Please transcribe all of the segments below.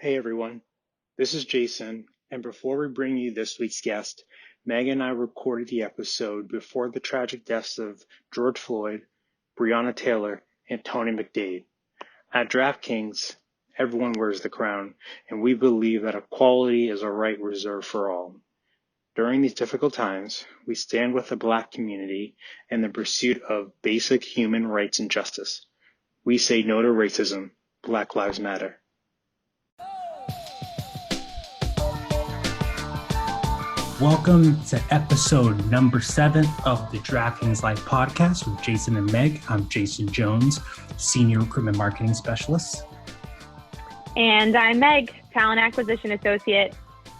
Hey everyone, this is Jason, and before we bring you this week's guest, Meg and I recorded the episode before the tragic deaths of George Floyd, Breonna Taylor, and Tony McDade. At DraftKings, everyone wears the crown, and we believe that equality is a right reserved for all. During these difficult times, we stand with the Black community in the pursuit of basic human rights and justice. We say no to racism. Black Lives Matter. Welcome to episode number 7 of the DraftKings Life Podcast with Jason and Meg. I'm Jason Jones, Senior Recruitment Marketing Specialist. And I'm Meg, Talent Acquisition Associate.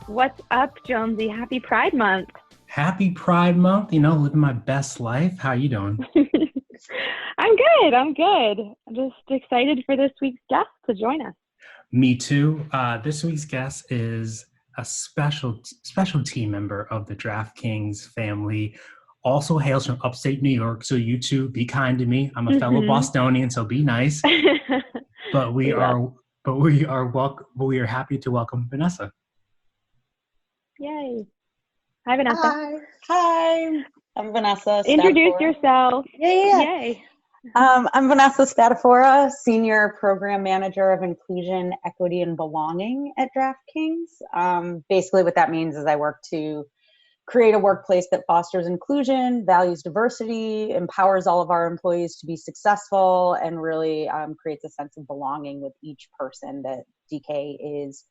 What's up, Jonesy? Happy Pride Month. Happy Pride Month. Living my best life. How you doing? I'm good. I'm just excited for this week's guest to join us. Me too. This week's guest is a special team member of the DraftKings family, also hails from upstate New York. So you two, be kind to me. I'm a fellow Bostonian, so be nice. But we are happy to welcome Vanessa. Yay! Hi, Vanessa. Hi. I'm Vanessa Spatafora. Introduce yourself. Yeah. Yay! I'm Vanessa Spatafora, Senior Program Manager of Inclusion, Equity, and Belonging at DraftKings. Basically what that means is I work to create a workplace that fosters inclusion, values diversity, empowers all of our employees to be successful, and really creates a sense of belonging with each person. That DK is,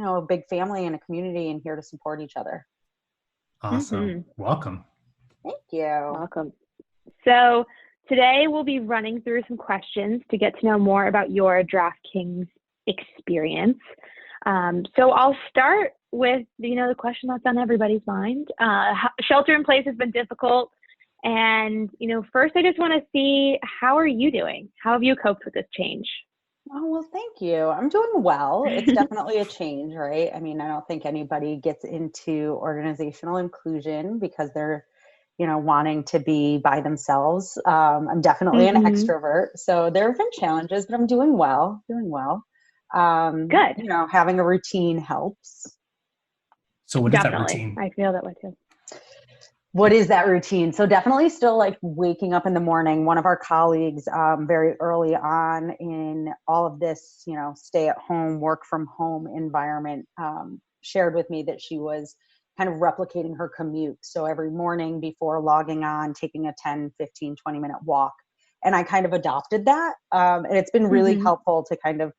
a big family and a community and here to support each other. Awesome. Welcome. Thank you. Welcome. So today we'll be running through some questions to get to know more about your DraftKings experience. So I'll start with, the question that's on everybody's mind. Shelter in place has been difficult. And, first I just want to see, how are you doing? How have you coped with this change? Oh, well, thank you. I'm doing well. It's definitely a change, right? I don't think anybody gets into organizational inclusion because they're wanting to be by themselves. I'm definitely an extrovert. So there have been challenges, but I'm doing well. Good. Having a routine helps. So what is that routine? I feel that way too. What is that routine? So definitely still like waking up in the morning. One of our colleagues very early on in all of this, stay at home, work from home environment, shared with me that she was kind of replicating her commute. So every morning before logging on, taking a 10, 15, 20-minute walk. And I kind of adopted that. And it's been really helpful to kind of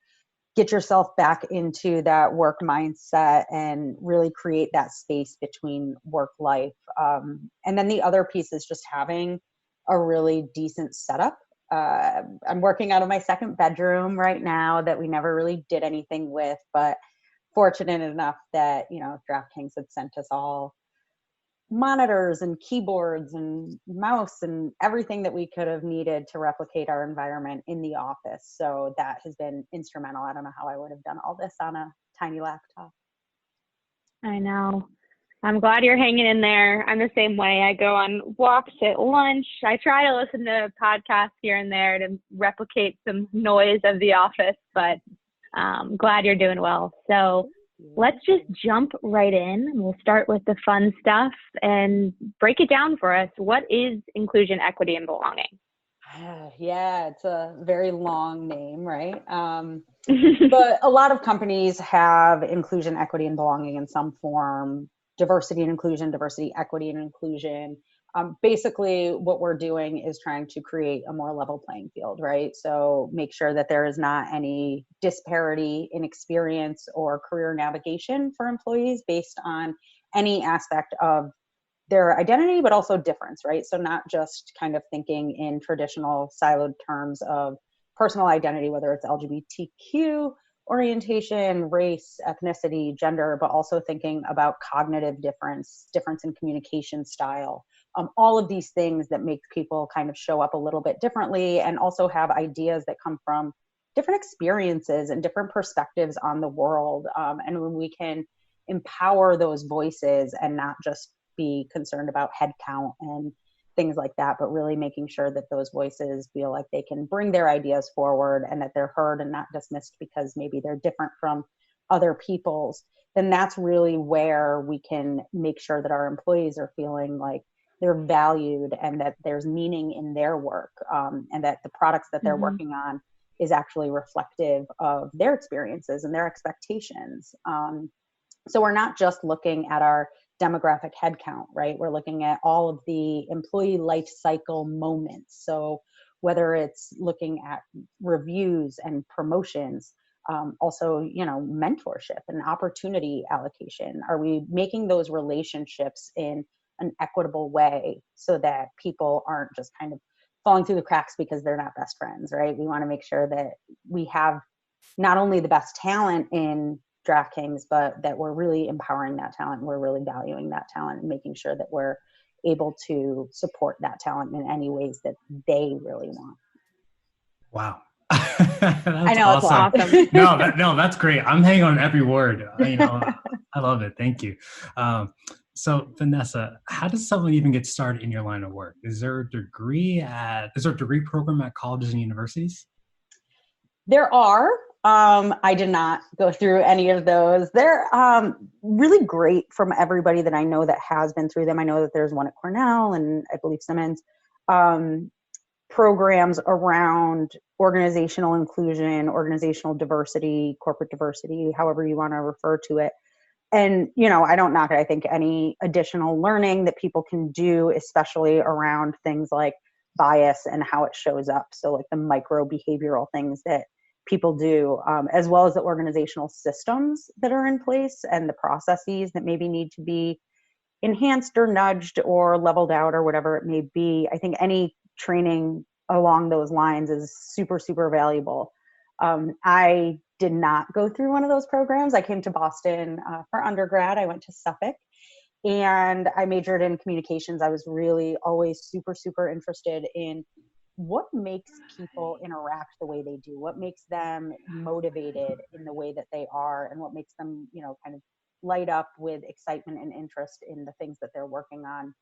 get yourself back into that work mindset and really create that space between work life. And then the other piece is just having a really decent setup. I'm working out of my second bedroom right now that we never really did anything with, but fortunate enough that, DraftKings had sent us all monitors and keyboards and mouse and everything that we could have needed to replicate our environment in the office. So that has been instrumental. I don't know how I would have done all this on a tiny laptop. I know. I'm glad you're hanging in there. I'm the same way. I go on walks at lunch. I try to listen to podcasts here and there to replicate some noise of the office, but I'm glad you're doing well. So let's just jump right in. We'll start with the fun stuff and break it down for us. What is inclusion, equity, and belonging? Yeah, it's a very long name, right? But a lot of companies have inclusion, equity, and belonging in some form. Diversity and inclusion, diversity, equity, and inclusion. Basically, what we're doing is trying to create a more level playing field, right? So make sure that there is not any disparity in experience or career navigation for employees based on any aspect of their identity, but also difference, right? So not just kind of thinking in traditional siloed terms of personal identity, whether it's LGBTQ orientation, race, ethnicity, gender, but also thinking about cognitive difference in communication style. All of these things that make people kind of show up a little bit differently and also have ideas that come from different experiences and different perspectives on the world. And when we can empower those voices and not just be concerned about head count and things like that, but really making sure that those voices feel like they can bring their ideas forward and that they're heard and not dismissed because maybe they're different from other people's, then that's really where we can make sure that our employees are feeling like they're valued and that there's meaning in their work, and that the products that they're working on is actually reflective of their experiences and their expectations. So we're not just looking at our demographic headcount, right? We're looking at all of the employee life cycle moments. So whether it's looking at reviews and promotions, also, mentorship and opportunity allocation. Are we making those relationships in an equitable way so that people aren't just kind of falling through the cracks because they're not best friends, right? We want to make sure that we have not only the best talent in DraftKings, but that we're really empowering that talent. And we're really valuing that talent and making sure that we're able to support that talent in any ways that they really want. Wow. I That's know, awesome. it's awesome. No, that's great. I'm hanging on every word. I love it. Thank you. So Vanessa, how does someone even get started in your line of work? Is there a degree program at colleges and universities? There are. I did not go through any of those. They're really great from everybody that I know that has been through them. I know that there's one at Cornell and I believe Simmons. Programs around organizational inclusion, organizational diversity, corporate diversity, however you want to refer to it. And, I don't knock it. I think any additional learning that people can do, especially around things like bias and how it shows up. So like the micro behavioral things that people do, as well as the organizational systems that are in place and the processes that maybe need to be enhanced or nudged or leveled out or whatever it may be. I think any training along those lines is super, super valuable. I did not go through one of those programs. I came to Boston for undergrad. I went to Suffolk and I majored in communications. I was really always super, super interested in what makes people interact the way they do, what makes them motivated in the way that they are, and what makes them, kind of light up with excitement and interest in the things that they're working on.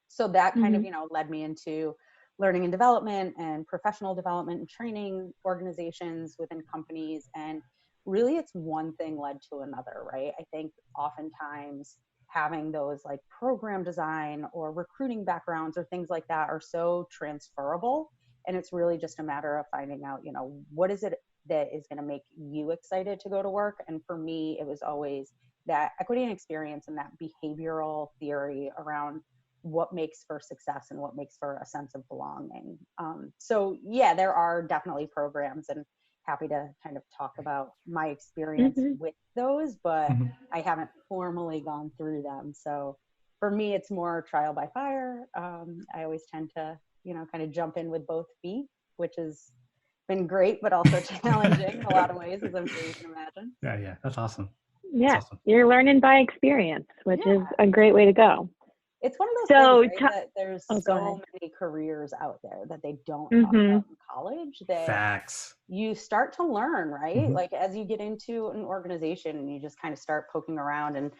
So that kind of, led me into learning and development and professional development and training organizations within companies. And really it's one thing led to another, right? I think oftentimes having those like program design or recruiting backgrounds or things like that are so transferable. And it's really just a matter of finding out, what is it that is going to make you excited to go to work? And for me, it was always that equity and experience and that behavioral theory around what makes for success and what makes for a sense of belonging. So yeah, there are definitely programs, and happy to kind of talk about my experience with those, but I haven't formally gone through them. So for me, it's more trial by fire. I always tend to, kind of jump in with both feet, which has been great, but also challenging in a lot of ways, as I'm sure you can imagine. Yeah, that's awesome. Yeah, that's awesome. You're learning by experience, which is a great way to go. It's one of those things, right, that there's so many careers out there that they don't talk about in college that Facts. You start to learn, right? Like as you get into an organization and you just kind of start poking around and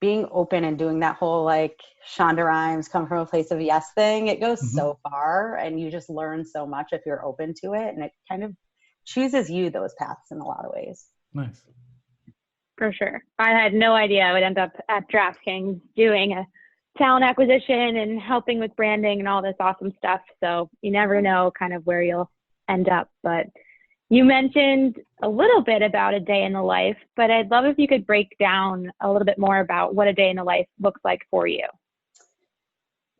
being open and doing that whole like Shonda Rhimes come from a place of yes thing, it goes so far and you just learn so much if you're open to it, and it kind of chooses you those paths in a lot of ways. Nice. For sure. I had no idea I would end up at DraftKings doing a talent acquisition and helping with branding and all this awesome stuff. So you never know kind of where you'll end up. But you mentioned a little bit about a day in the life, but I'd love if you could break down a little bit more about what a day in the life looks like for you.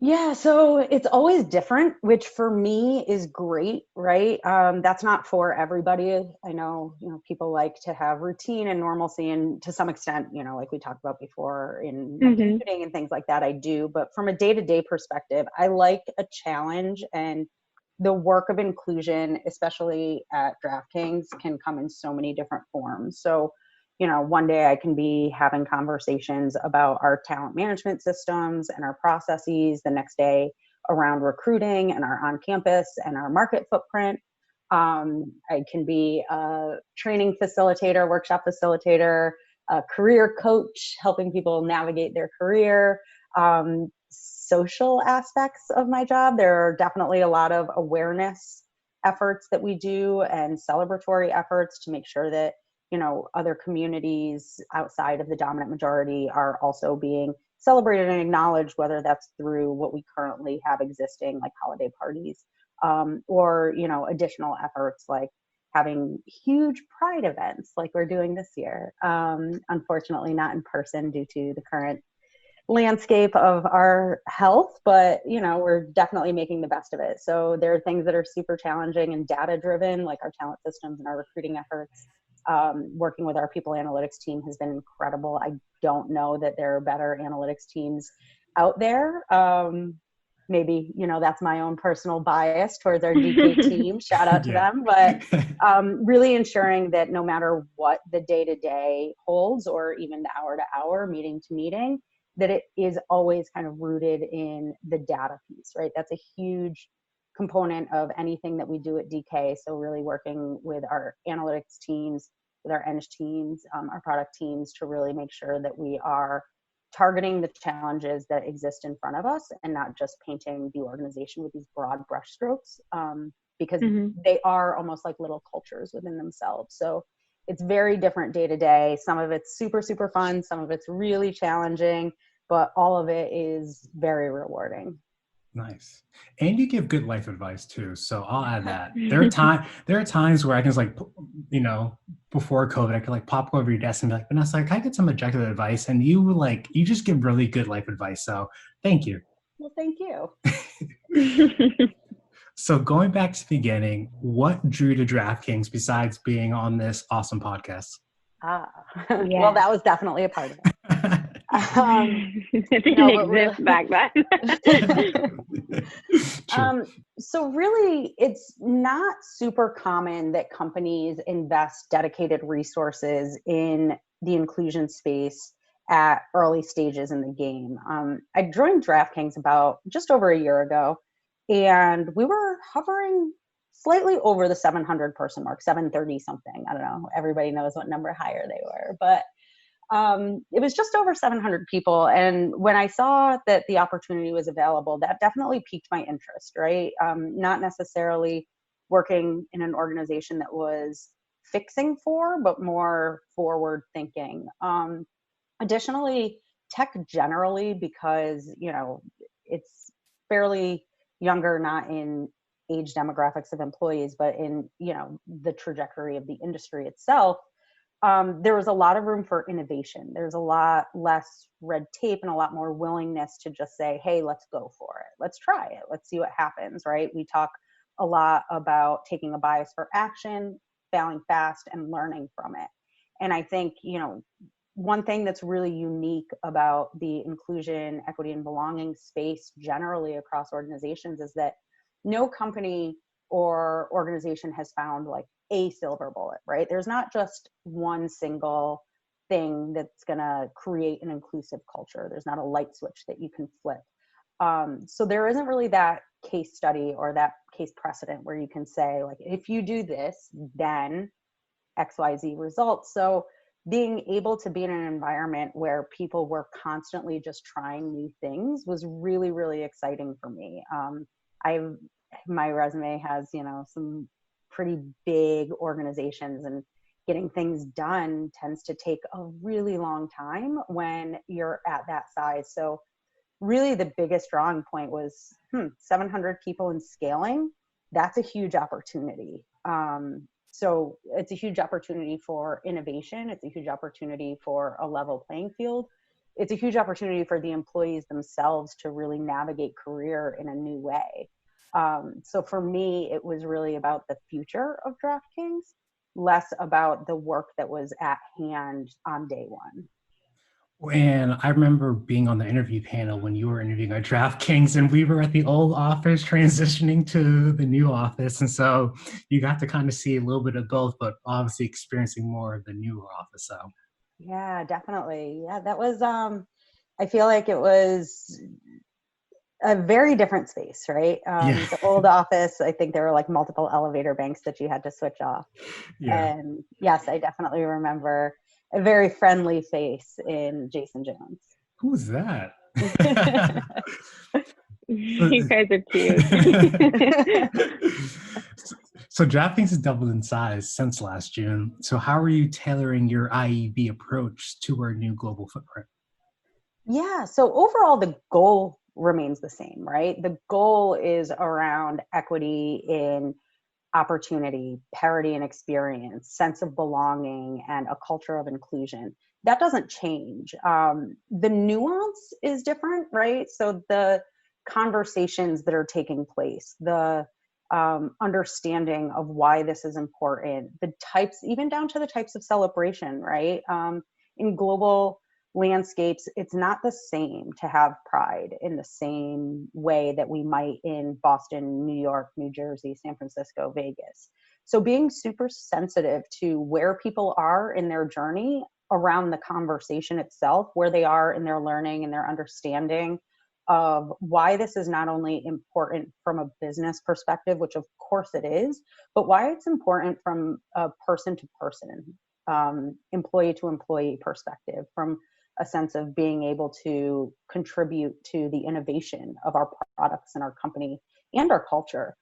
Yeah, so it's always different, which for me is great, right? That's not for everybody. I know, people like to have routine and normalcy, and to some extent, like we talked about before in computing and things like that, I do. But from a day-to-day perspective, I like a challenge, and the work of inclusion, especially at DraftKings, can come in so many different forms. So one day I can be having conversations about our talent management systems and our processes. The next day around recruiting and our on-campus and our market footprint. I can be a training facilitator, workshop facilitator, a career coach, helping people navigate their career. Social aspects of my job. There are definitely a lot of awareness efforts that we do and celebratory efforts to make sure that other communities outside of the dominant majority are also being celebrated and acknowledged, whether that's through what we currently have existing, like holiday parties, or, additional efforts like having huge pride events like we're doing this year. Unfortunately, not in person due to the current landscape of our health, but we're definitely making the best of it. So there are things that are super challenging and data driven, like our talent systems and our recruiting efforts. Working with our people analytics team has been incredible. I don't know that there are better analytics teams out there. Maybe, that's my own personal bias towards our DK team. Shout out to them. But really ensuring that no matter what the day-to-day holds, or even the hour-to-hour, meeting-to-meeting, that it is always kind of rooted in the data piece, right? That's a huge component of anything that we do at DK. So really working with our analytics teams, with our eng teams, our product teams, to really make sure that we are targeting the challenges that exist in front of us and not just painting the organization with these broad brushstrokes, because they are almost like little cultures within themselves. So it's very different day to day. Some of it's super, super fun. Some of it's really challenging, but all of it is very rewarding. Nice. And you give good life advice too. So I'll add that. There are times where I can just before COVID, I could pop over your desk and be like, Vanessa, can I get some objective advice? And you just give really good life advice. So thank you. Well, thank you. So going back to the beginning, what drew to DraftKings besides being on this awesome podcast? Well, that was definitely a part of it. It didn't exist back then. So really, it's not super common that companies invest dedicated resources in the inclusion space at early stages in the game. I joined DraftKings about just over a year ago, and we were hovering slightly over the 700 person mark, 730 something. I don't know. Everybody knows what number higher they were, but it was just over 700 people. And when I saw that the opportunity was available, that definitely piqued my interest, right? Not necessarily working in an organization that was fixing for, but more forward thinking. Additionally, tech generally, because, it's fairly younger, not in age demographics of employees, but in, the trajectory of the industry itself. There was a lot of room for innovation. There's a lot less red tape and a lot more willingness to just say, hey, let's go for it. Let's try it. Let's see what happens, right? We talk a lot about taking a bias for action, failing fast, and learning from it. And I think, one thing that's really unique about the inclusion, equity, and belonging space generally across organizations is that no company or organization has found a silver bullet, right? There's not just one single thing that's going to create an inclusive culture. There's not a light switch that you can flip. So there isn't really that case study or that case precedent where you can say, if you do this, then XYZ results. So being able to be in an environment where people were constantly just trying new things was really, really exciting for me. My resume has, some pretty big organizations, and getting things done tends to take a really long time when you're at that size. So really the biggest drawing point was 700 people and scaling. That's a huge opportunity. So it's a huge opportunity for innovation. It's a huge opportunity for a level playing field. It's a huge opportunity for the employees themselves to really navigate career in a new way. So for me, it was really about the future of DraftKings, less about the work that was at hand on day one. And I remember being on the interview panel when you were interviewing at DraftKings, and we were at the old office transitioning to the new office. And so you got to kind of see a little bit of both, but obviously experiencing more of the newer office. So yeah, definitely. Yeah, that was, I feel like it was a very different space, right? The old office, I think there were multiple elevator banks that you had to switch off. Yeah. And yes, I definitely remember a very friendly face in Jason Jones. Who's that? You guys are cute. So DraftKings has doubled in size since last June. So how are you tailoring your IEB approach to our new global footprint? Yeah, so overall, the goal remains the same, right? The goal is around equity in opportunity, parity in experience, sense of belonging, and a culture of inclusion. That doesn't change. The nuance is different, right? So the conversations that are taking place, the understanding of why this is important, the types, even down to the types of celebration, right? In global landscapes, it's not the same to have pride in the same way that we might in Boston, New York, New Jersey, San Francisco, Vegas. So being super sensitive to where people are in their journey around the conversation itself, where they are in their learning and their understanding of why this is not only important from a business perspective, which of course it is, but why it's important from a person to person, employee to employee perspective, from a sense of being able to contribute to the innovation of our products and our company and our culture.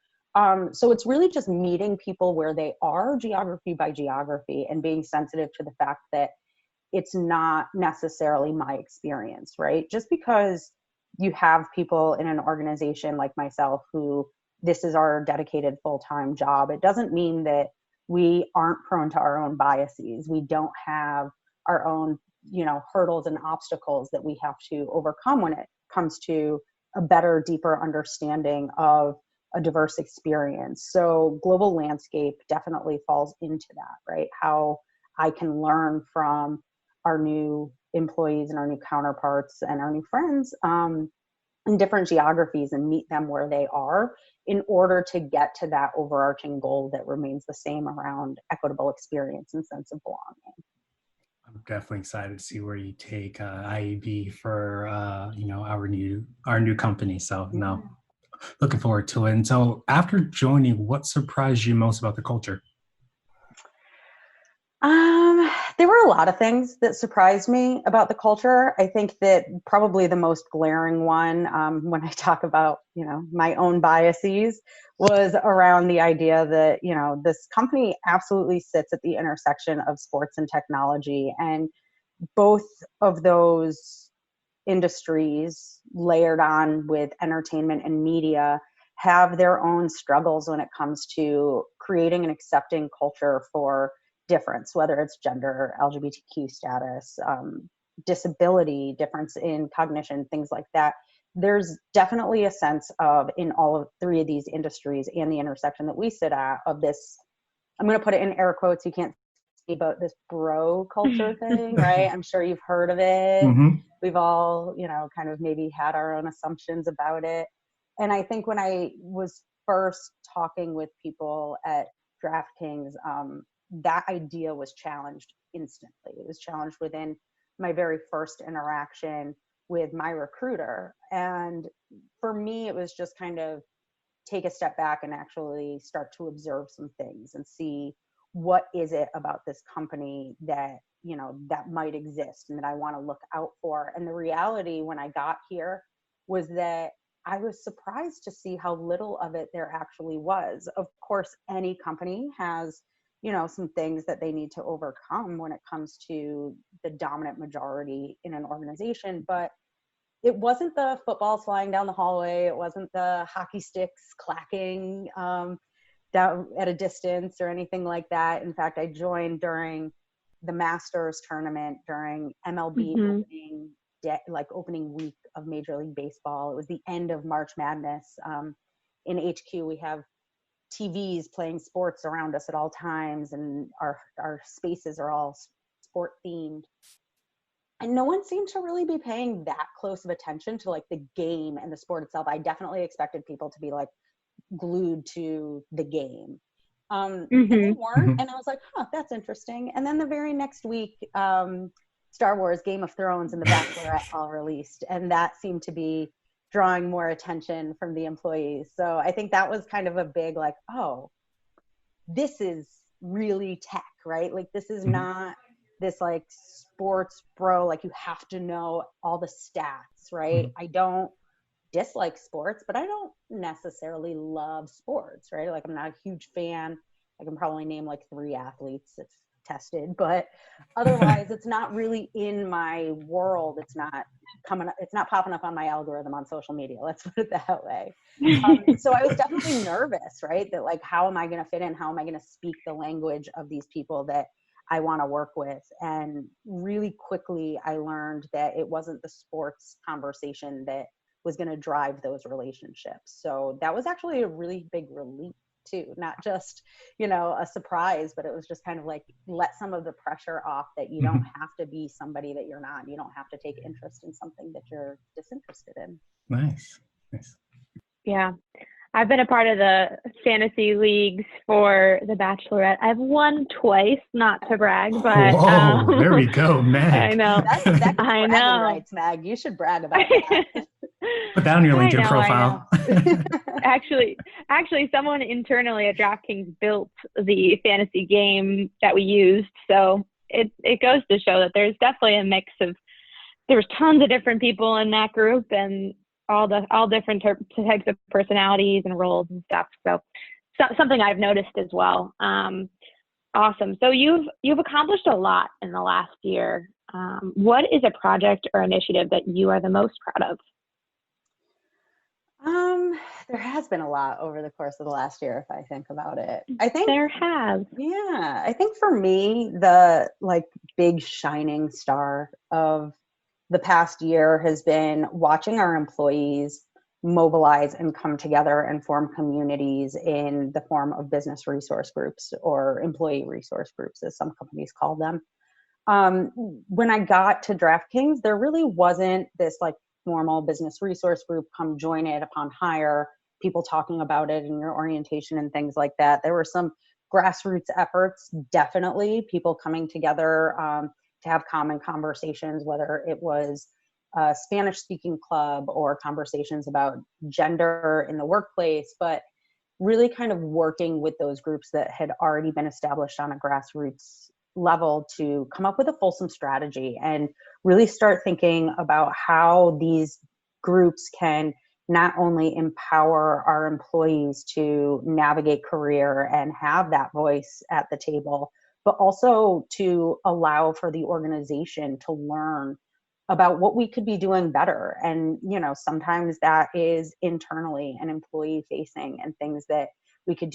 So it's really just meeting people where they are, geography by geography, and being sensitive to the fact that it's not necessarily my experience, right? Just because you have people in an organization like myself who this is our dedicated full-time job, it doesn't mean that we aren't prone to our own biases. We don't have our own, hurdles and obstacles that we have to overcome when it comes to a better, deeper understanding of a diverse experience. So global landscape definitely falls into that, right? How I can learn from our new employees and our new counterparts and our new friends in different geographies and meet them where they are in order to get to that overarching goal that remains the same around equitable experience and sense of belonging. I'm definitely excited to see where you take IEB for our new company. So looking forward to it. And so after joining, what surprised you most about the culture? There were a lot of things that surprised me about the culture. I think that probably the most glaring one, when I talk about, my own biases, was around the idea that, this company absolutely sits at the intersection of sports and technology. And both of those industries layered on with entertainment and media have their own struggles when it comes to creating an accepting culture for difference, whether it's gender, LGBTQ status, disability, difference in cognition, things like that. There's definitely a sense of, in all of three of these industries and the intersection that we sit at, of this, I'm going to put it in air quotes, you can't see, about this bro culture thing, right? I'm sure you've heard of it. Mm-hmm. We've all, kind of maybe had our own assumptions about it. And I think when I was first talking with people at DraftKings, that idea was challenged instantly. It was challenged within my very first interaction with my recruiter. And for me, it was just kind of take a step back and actually start to observe some things and see what is it about this company that, that might exist and that I want to look out for. And the reality when I got here was that I was surprised to see how little of it there actually was. Of course, any company has some things that they need to overcome when it comes to the dominant majority in an organization. But it wasn't the footballs flying down the hallway. It wasn't the hockey sticks clacking down at a distance or anything like that. In fact, I joined during the Masters tournament, during MLB opening week of Major League Baseball. It was the end of March Madness. In HQ, we have TVs playing sports around us at all times, and our spaces are all sport themed. And no one seemed to really be paying that close of attention to like the game and the sport itself. I definitely expected people to be like glued to the game. And they weren't. And I was like, that's interesting. And then the very next week, Star Wars, Game of Thrones, and The Bachelorette all released. And that seemed to be drawing more attention from the employees. So I think that was kind of a big like, oh, this is really tech, right? Like this is not this like sports bro, like you have to know all the stats, right? I don't dislike sports, but I don't necessarily love sports, right? Like I'm not a huge fan. I can probably name like 3 athletes if tested, but otherwise it's not really in my world. It's not popping up on my algorithm on social media. Let's put it that way. So I was definitely nervous, right? That like, how am I going to fit in? How am I going to speak the language of these people that I want to work with? And really quickly, I learned that it wasn't the sports conversation that was going to drive those relationships. So that was actually a really big relief too, not just, a surprise, but it was just kind of like, let some of the pressure off that you don't have to be somebody that you're not. You don't have to take interest in something that you're disinterested in. Nice. Yeah. I've been a part of the fantasy leagues for The Bachelorette. I've won twice, not to brag, but whoa, there we go, Meg. I know. That's I bragging know. rights, Meg. You should brag about that. Put that on your LinkedIn I know. profile. Actually, someone internally at DraftKings built the fantasy game that we used. So it goes to show that there's definitely a mix of, there's tons of different people in that group and all different types of personalities and roles and stuff. So something I've noticed as well. Awesome. So you've accomplished a lot in the last year. What is a project or initiative that you are the most proud of? There has been a lot over the course of the last year, if I think about it. I think there has. Yeah, I think for me, the like big shining star of the past year has been watching our employees mobilize and come together and form communities in the form of business resource groups, or employee resource groups, as some companies call them. When I got to DraftKings, there really wasn't this like formal business resource group, come join it upon hire, people talking about it in your orientation and things like that. There were some grassroots efforts, definitely, people coming together to have common conversations, whether it was a Spanish speaking club or conversations about gender in the workplace, but really kind of working with those groups that had already been established on a grassroots level to come up with a fulsome strategy and really start thinking about how these groups can not only empower our employees to navigate career and have that voice at the table, but also to allow for the organization to learn about what we could be doing better. And, sometimes that is internally and employee facing, and things that we could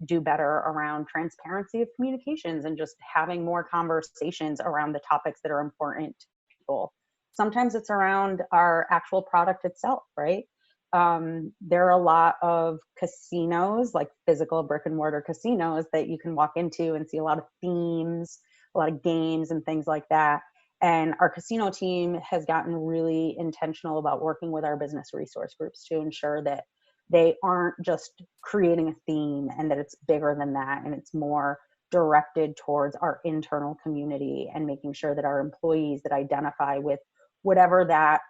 do better around transparency of communications and just having more conversations around the topics that are important to people. Sometimes it's around our actual product itself, right? There are a lot of casinos, like physical brick and mortar casinos, that you can walk into and see a lot of themes, a lot of games and things like that. And our casino team has gotten really intentional about working with our business resource groups to ensure that they aren't just creating a theme and that it's bigger than that, and it's more directed towards our internal community and making sure that our employees that identify with whatever that,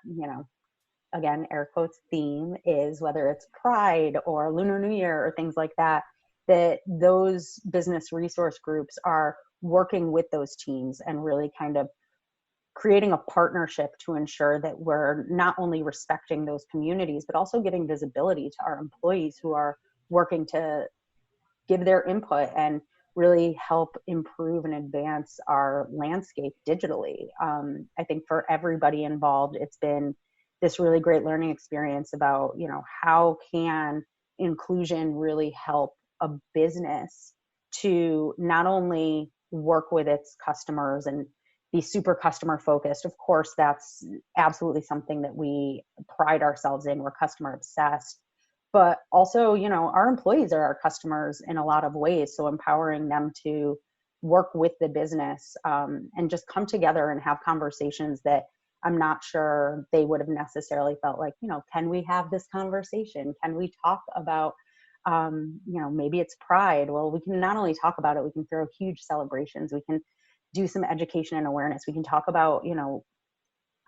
again, air quotes, theme is, whether it's Pride or Lunar New Year or things like that, that those business resource groups are working with those teams and really kind of creating a partnership to ensure that we're not only respecting those communities, but also giving visibility to our employees who are working to give their input and really help improve and advance our landscape digitally. I think for everybody involved, it's been this really great learning experience about, how can inclusion really help a business to not only work with its customers and be super customer focused. Of course, that's absolutely something that we pride ourselves in. We're customer obsessed, but also, our employees are our customers in a lot of ways. So empowering them to work with the business and just come together and have conversations that I'm not sure they would have necessarily felt like, can we have this conversation? Can we talk about, maybe it's Pride? Well, we can not only talk about it, we can throw huge celebrations. We can do some education and awareness. We can talk about,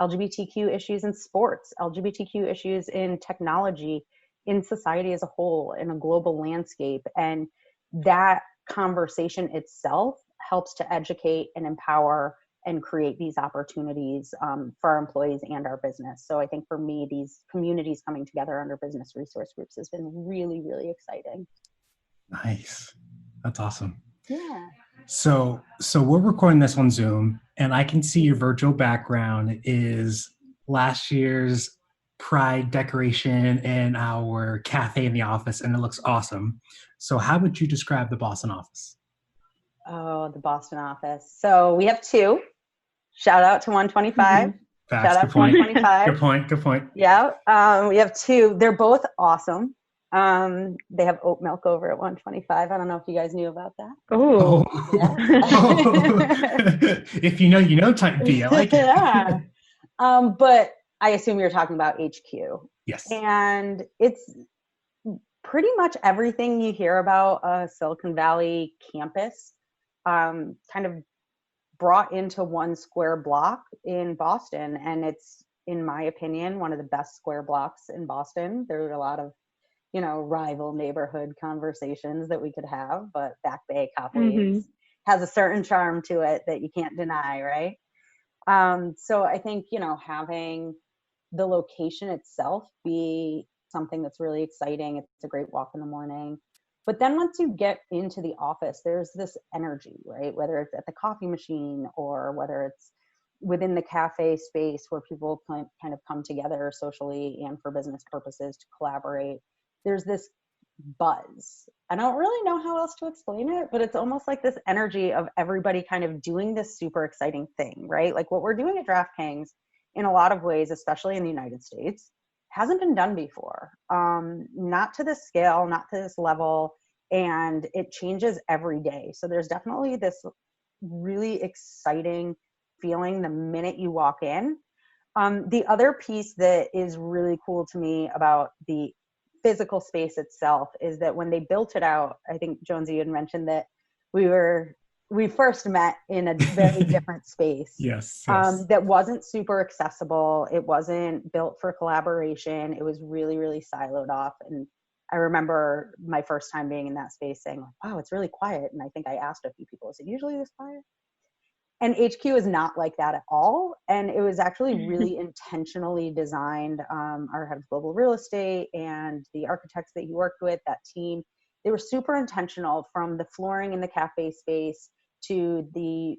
LGBTQ issues in sports, LGBTQ issues in technology, in society as a whole, in a global landscape. And that conversation itself helps to educate and empower and create these opportunities for our employees and our business. So I think for me, these communities coming together under business resource groups has been really, really exciting. Nice. That's awesome. Yeah. So we're recording this on Zoom, and I can see your virtual background is last year's Pride decoration in our cafe in the office, and it looks awesome. So how would you describe the Boston office? Oh, the Boston office. So we have two. Shout out to 125. Facts, Shout out good to point. 125. Good point. Yeah. We have two. They're both awesome. They have oat milk over at 125. I don't know if you guys knew about that. Oh. Yeah. If you know type B. I like it. Yeah. But I assume you're talking about HQ. Yes. And it's pretty much everything you hear about a Silicon Valley campus, kind of brought into one square block in Boston. And it's, in my opinion, one of the best square blocks in Boston. There are a lot of, rival neighborhood conversations that we could have, but Back Bay Coffee has a certain charm to it that you can't deny, right? So I think, having the location itself be something that's really exciting. It's a great walk in the morning. But then once you get into the office, there's this energy, right? Whether it's at the coffee machine or whether it's within the cafe space where people kind of come together socially and for business purposes to collaborate. There's this buzz. I don't really know how else to explain it, but it's almost like this energy of everybody kind of doing this super exciting thing, right? Like what we're doing at DraftKings in a lot of ways, especially in the United States, hasn't been done before. Not to this scale, not to this level, and it changes every day. So there's definitely this really exciting feeling the minute you walk in. The other piece that is really cool to me about the physical space itself is that when they built it out, I think Jonesy, you had mentioned that we first met in a very different space. Yes. That wasn't super accessible. It wasn't built for collaboration. It was really, really siloed off. And I remember my first time being in that space saying, wow, it's really quiet. And I think I asked a few people, is it usually this quiet? And HQ is not like that at all. And it was actually really intentionally designed. Our head of global real estate and the architects that he worked with, that team, they were super intentional, from the flooring in the cafe space to the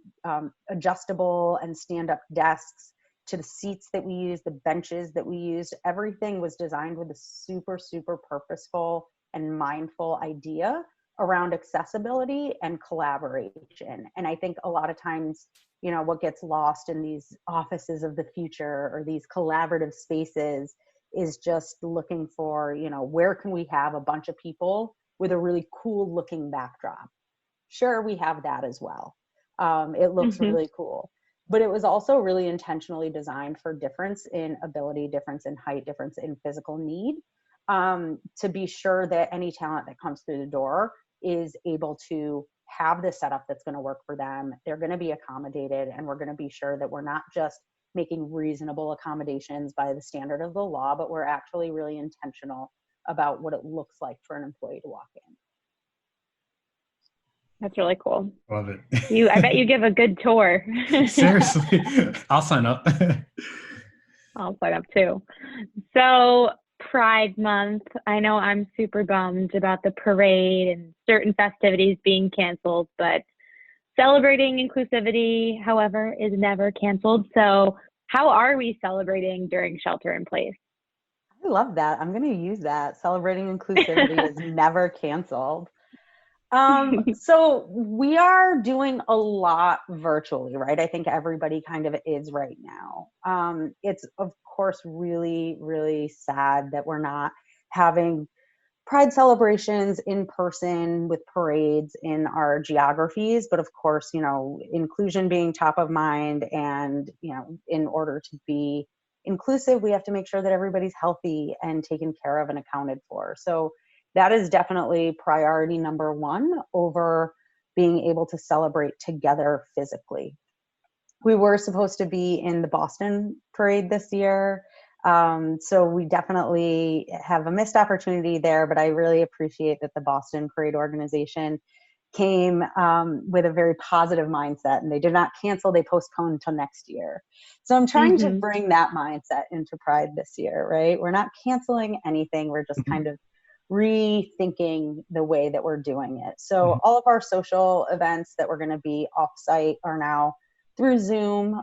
adjustable and stand-up desks, to the seats that we used, the benches that we used. Everything was designed with a super, super purposeful and mindful idea around accessibility and collaboration. And I think a lot of times, what gets lost in these offices of the future or these collaborative spaces is just looking for, where can we have a bunch of people with a really cool looking backdrop? Sure, we have that as well. It looks really cool. But it was also really intentionally designed for difference in ability, difference in height, difference in physical need, to be sure that any talent that comes through the door is able to have the setup that's going to work for them. They're going to be accommodated, and we're going to be sure that we're not just making reasonable accommodations by the standard of the law, but we're actually really intentional about what it looks like for an employee to walk in. That's really cool. Love it. I bet you give a good tour. Seriously, I'll sign up. I'll sign up too. So Pride Month, I know I'm super bummed about the parade and certain festivities being canceled, but celebrating inclusivity, however, is never canceled. So how are we celebrating during shelter in place? I love that. I'm going to use that. Celebrating inclusivity is never canceled. So we are doing a lot virtually, right? I think everybody kind of is right now. It's of course really, really sad that we're not having Pride celebrations in person with parades in our geographies, but of course, inclusion being top of mind, and, in order to be inclusive, we have to make sure that everybody's healthy and taken care of and accounted for. So that is definitely priority number one over being able to celebrate together physically. We were supposed to be in the Boston parade this year. So we definitely have a missed opportunity there, but I really appreciate that the Boston parade organization came with a very positive mindset, and they did not cancel, they postponed until next year. So I'm trying to bring that mindset into Pride this year, right? We're not canceling anything. We're just kind of rethinking the way that we're doing it. So all of our social events that we're going to be offsite are now through Zoom.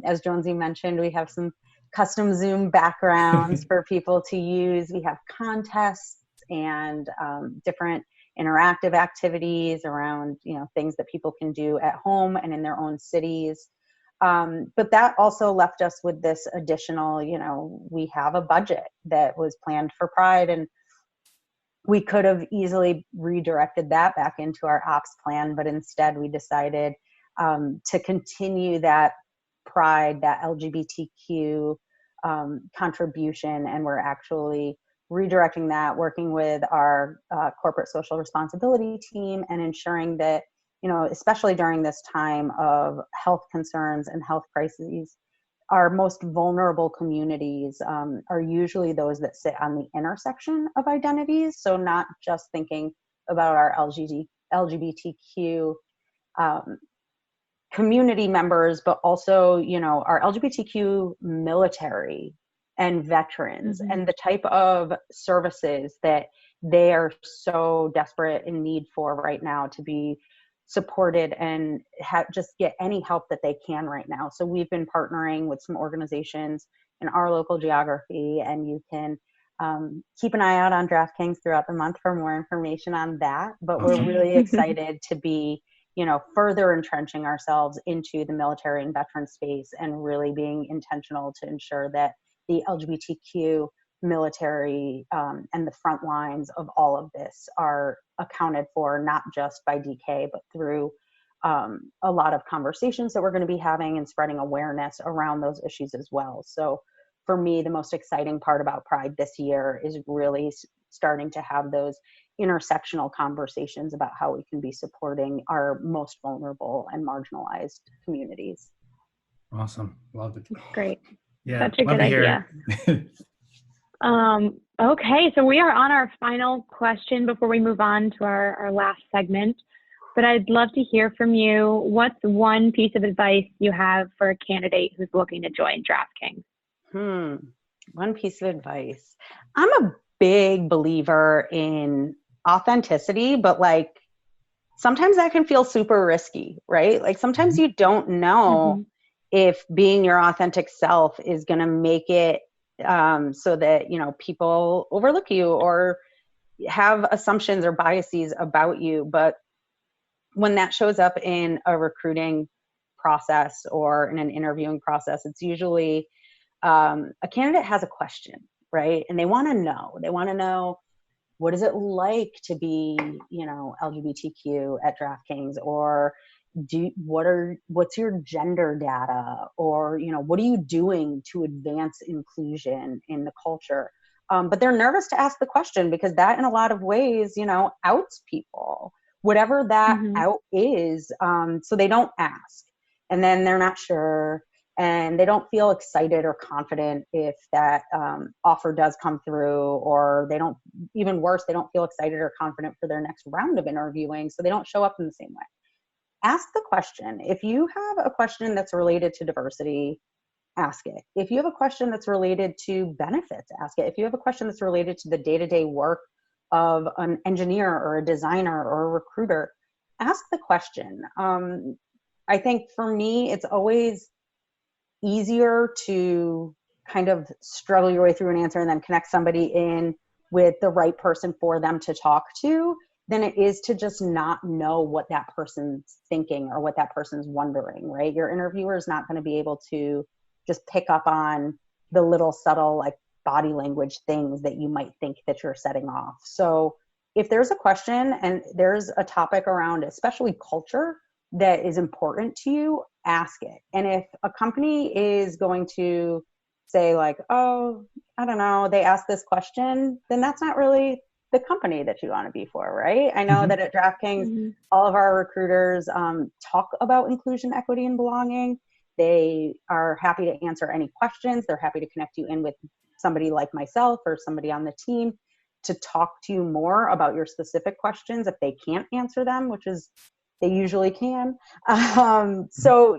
As Jonesy mentioned, we have some custom Zoom backgrounds for people to use. We have contests and different interactive activities around, things that people can do at home and in their own cities. But that also left us with this additional, we have a budget that was planned for Pride, and we could have easily redirected that back into our ops plan, but instead we decided to continue that Pride, that LGBTQ contribution, and we're actually redirecting that, working with our corporate social responsibility team, and ensuring that, especially during this time of health concerns and health crises, our most vulnerable communities are usually those that sit on the intersection of identities. So not just thinking about our LGBTQ community members, but also, our LGBTQ military and veterans and the type of services that they are so desperate in need for right now to be supported and just get any help that they can right now. So we've been partnering with some organizations in our local geography, and you can keep an eye out on DraftKings throughout the month for more information on that. But we're really excited to be, further entrenching ourselves into the military and veteran space, and really being intentional to ensure that the LGBTQ military and the front lines of all of this are accounted for, not just by DK, but through a lot of conversations that we're going to be having and spreading awareness around those issues as well. So for me, the most exciting part about Pride this year is really starting to have those intersectional conversations about how we can be supporting our most vulnerable and marginalized communities. Awesome. Love it. Great. Yeah. Such a good idea. Okay, so we are on our final question before we move on to our last segment. But I'd love to hear from you. What's one piece of advice you have for a candidate who's looking to join DraftKings? One piece of advice. I'm a big believer in authenticity, but sometimes that can feel super risky, right? Sometimes you don't know if being your authentic self is going to make it so that, people overlook you or have assumptions or biases about you. But when that shows up in a recruiting process or in an interviewing process, it's usually a candidate has a question, right? And they want to know, what is it like to be, LGBTQ at DraftKings, or what's your gender data, or, what are you doing to advance inclusion in the culture? But they're nervous to ask the question because that in a lot of ways, outs people, whatever that out is. So they don't ask, and then they're not sure, and they don't feel excited or confident if that offer does come through, or they don't feel excited or confident for their next round of interviewing. So they don't show up in the same way. Ask the question. If you have a question that's related to diversity, ask it. If you have a question that's related to benefits, ask it. If you have a question that's related to the day-to-day work of an engineer or a designer or a recruiter, ask the question. I think for me, it's always easier to kind of struggle your way through an answer and then connect somebody in with the right person for them to talk to than it is to just not know what that person's thinking or what that person's wondering, right? Your interviewer is not going to be able to just pick up on the little subtle body language things that you might think that you're setting off. So if there's a question and there's a topic around especially culture that is important to you, ask it. And if a company is going to say oh, I don't know, they asked this question, then that's not really the company that you want to be for, right? I know that at DraftKings, all of our recruiters talk about inclusion, equity, and belonging. They are happy to answer any questions. They're happy to connect you in with somebody like myself or somebody on the team. to talk to you more about your specific questions if they can't answer them, which is they usually can. So,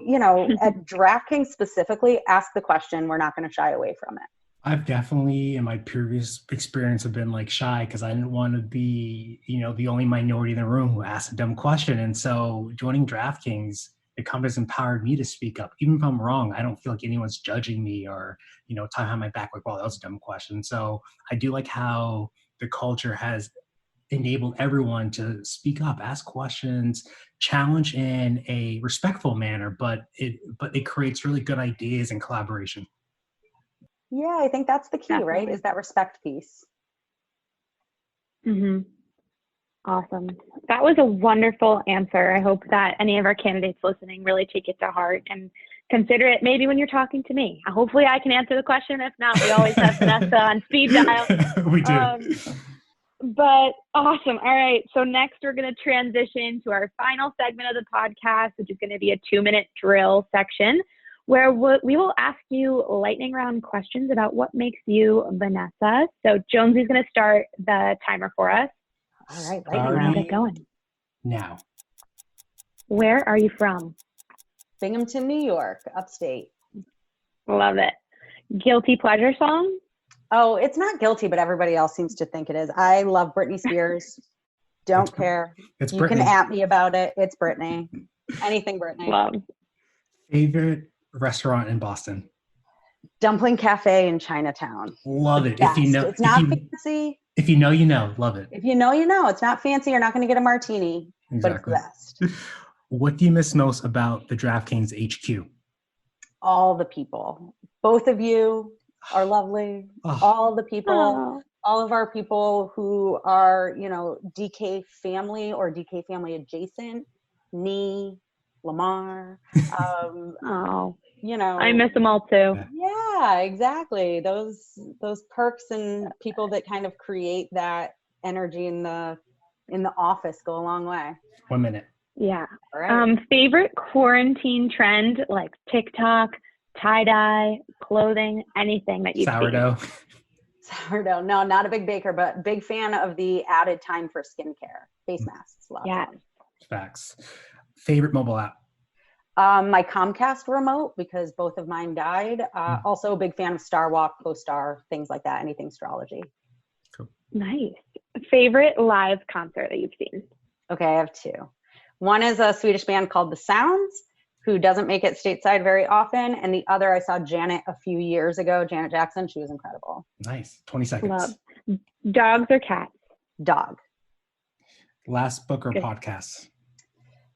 at DraftKings specifically, ask the question. We're not going to shy away from it. I've definitely, in my previous experience, have been shy because I didn't want to be, the only minority in the room who asked a dumb question. And so joining DraftKings, the company's empowered me to speak up. Even if I'm wrong, I don't feel like anyone's judging me or, talking behind my back well, that was a dumb question. So I do like how the culture has enabled everyone to speak up, ask questions, challenge in a respectful manner, but it creates really good ideas and collaboration. Yeah, I think that's the key, Definitely. right? Is that respect piece. Mm-hmm. Awesome. That was a wonderful answer. I hope that any of our candidates listening really take it to heart and consider it maybe when you're talking to me. Hopefully I can answer the question. If not, we always have Vanessa on speed dial. We do. But awesome. All right. So next we're going to transition to our final segment of the podcast, which is going to be a 2-minute drill section where we will ask you lightning round questions about what makes you Vanessa. So Jonesy's going to start the timer for us. All right. Lightning round. Get going. Now. Where are you from? Binghamton, New York, upstate. Love it. Guilty pleasure song? Oh, it's not guilty, but everybody else seems to think it is. I love Britney Spears. Don't care. It's you Britney. can at me about it. It's Britney. Anything Britney. Love. Favorite restaurant in Boston? Dumpling Cafe in Chinatown. Love it. Best. If you know, it's not fancy. If you know, you know. Love it. If you know, you know. It's not fancy. You're not going to get a martini, Exactly. but it's the best. What do you miss most about the DraftKings HQ? All the people. Both of you are lovely. Oh. All the people. Oh. All of our people who are, DK family or DK family adjacent. Nee, Lamar. Oh. I miss them all too. Yeah, exactly. Those perks and people that kind of create that energy in the office go a long way. 1 minute. Yeah. All right. Favorite quarantine trend, like TikTok, tie-dye, clothing, anything that you've Sourdough. Sourdough. No, not a big baker, but big fan of the added time for skincare. Face masks. Yeah. Facts. Favorite mobile app? My Comcast remote, because both of mine died. Also a big fan of Star Walk, CoStar, things like that. Anything astrology. Cool. Nice. Favorite live concert that you've seen? Okay, I have two. One is a Swedish band called The Sounds, who doesn't make it stateside very often. And the other, I saw Janet a few years ago, Janet Jackson. She was incredible. Nice. 20 seconds. Love. Dogs or cats? Dog. Last book or podcast?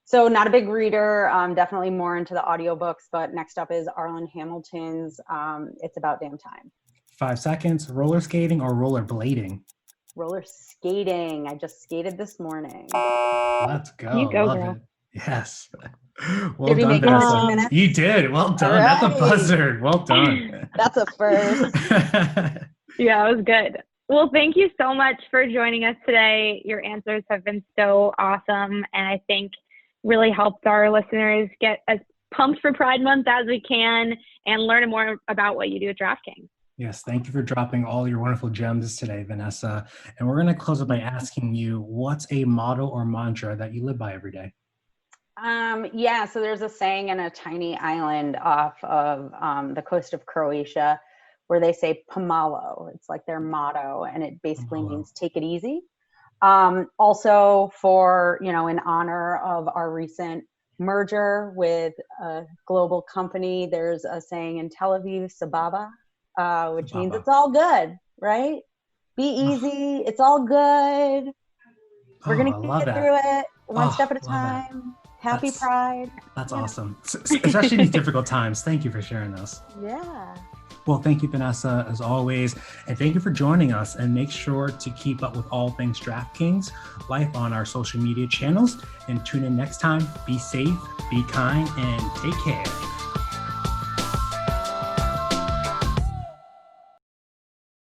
So not a big reader, definitely more into the audiobooks, but next up is Arlen Hamilton's It's About Damn Time. 5 seconds. Roller skating or roller blading? Roller skating. I just skated this morning. Let's go. You go, Love girl. it. Yes. Well Did we done, make it in 2 Vanessa. minutes? You did. Well done. All That's a right. buzzard. Well done. That's a first. Yeah, it was good. Well, thank you so much for joining us today. Your answers have been so awesome, and I think really helped our listeners get as pumped for Pride Month as we can and learn more about what you do at DraftKings. Yes, thank you for dropping all your wonderful gems today, Vanessa. And we're going to close up by asking you, what's a motto or mantra that you live by every day? Yeah, so there's a saying in a tiny island off of the coast of Croatia where they say pomalo. It's like their motto, and it basically means take it easy. Also for, in honor of our recent merger with a global company, there's a saying in Tel Aviv, sababa, which means it's all good, right? Be easy. It's all good. We're going to get through it one step at a time. Happy Pride. That's awesome. Especially in these difficult times. Thank you for sharing those. Yeah. Well, thank you, Vanessa, as always. And thank you for joining us. And make sure to keep up with all things DraftKings Life on our social media channels. And tune in next time. Be safe, be kind, and take care.